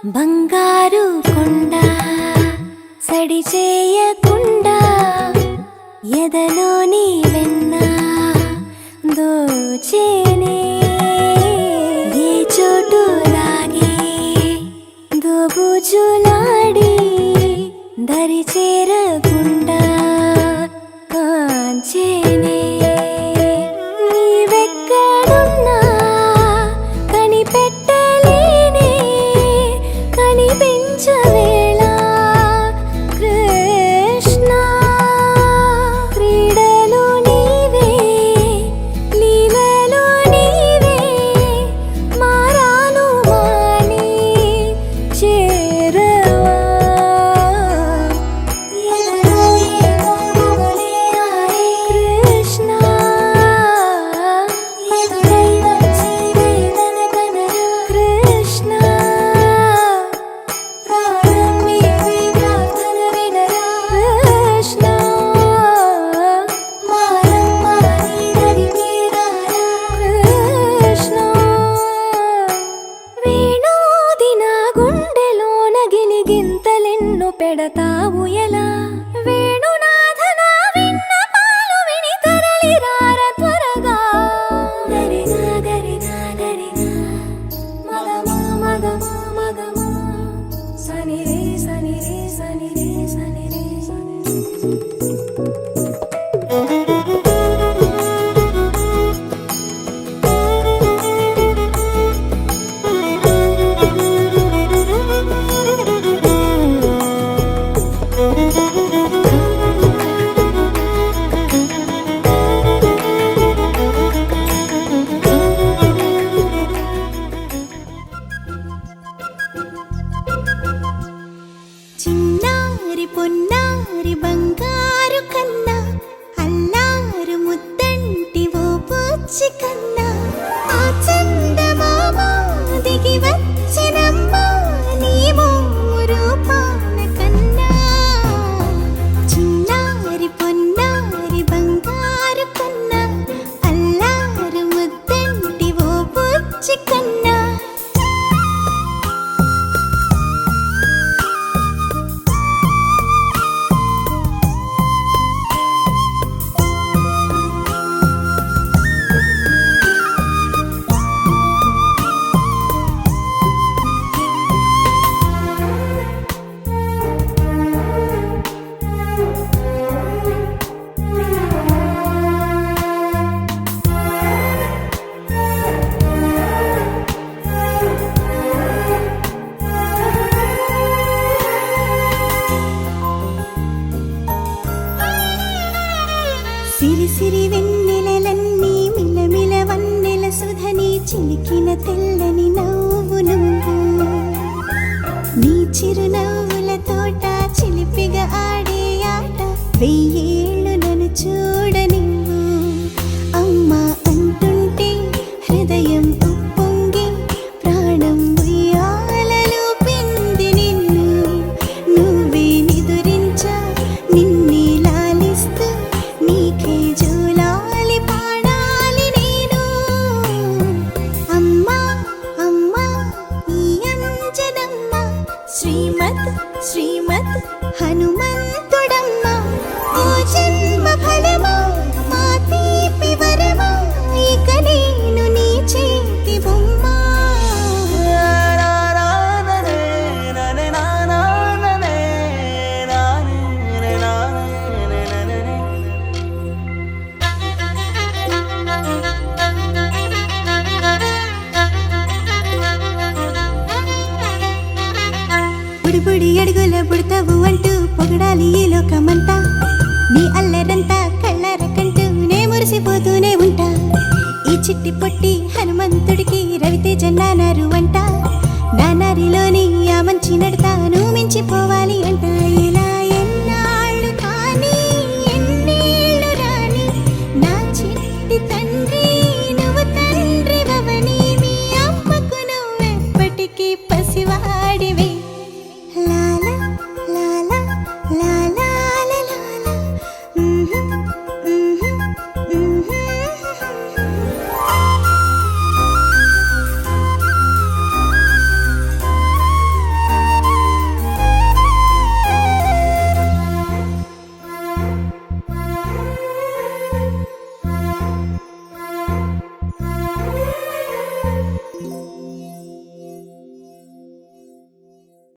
బంగారు కొండ సడి చేయకుండా ఎదలోని వెన్న దోచేనే ఏ చోటు లాగే దోబుజులాడి దరి చేరకుండా కాంచేనే నీవెక్కడున్నా కనిపెట్టలేనే కనిపించవేళ కృష్ణ క్రీడలు నీవే లీలలు నీవే మారాను మాని చేరవా ఎదలో ఏమో మొదలే ఆడే కృష్ణ ఎదురై వచ్చి వేదన కనరా కృష్ణ ప్రాణం నీవే ప్రార్థన వినరా కృష్ణ మారం మాని దరి మీరారా కృష్ణ వేణోది నా గుండెలోన గిలిగింతలెన్ను పెడతావు ఎలా వేణునాథ నా విన్నపాలు విని తరలిరార త్వరగా గరినా గరినా గరినా మగమా మగమా మగమా సని రే సని రే సని రే సని రే సని చిన్నారి పొన్నారి బంగారు కన్నా అల్లారు ముద్దంటి ఓ బుచ్చి కన్నా ఆ చందమామ దిగి వచ్చినమ్మా నీ మోము రూపాన కన్నా చిన్నారి పొన్నారి బంగారు కన్నా అల్లారు ముద్దంటి ఓ బుచ్చి కన్నా సిరి సిరి వెన్నెలలన్నీ మిలమిల వన్నెల సుధని చిలికిన తెల్లని నవ్వు నువ్వు నీ చిరునవ్వుల తోట చిలిపిగా ఆడే ఆట వెయ్యేళ్ళు నన్ను చూడ నువ్వు అమ్మా అంటుంటే హృదయం ఉప్పొంగి ప్రాణం ఉయ్యాలలో పిండి నిన్ను నువ్వే నిదురించా నిన్నే లాలిస్తూ నీకే జూలాలి పాడాలి నేను అమ్మా అమ్మా ఈ అంజనమ్మ శ్రీమత్ శ్రీమత్ హనుమంతుడమ్మ ఓ జన్మ ఫలమా మా తీపి వరమా ఇక నేను నీ చేతి బొమ్మ బుడి బుడి అడుగుల బుడతావు అంటూ పొగడాలి ఈ లోకమంతా నీ అల్లరంతా కళ్ళారకంటూ నే మురిసిపోతూనే ఉంటా ఈ చిట్టి పొట్టి హనుమంతుడికి రవితేజ నానారు అంట నానారిలోని ఆ మంచి నడతా నువ్వు మించిపోవాలి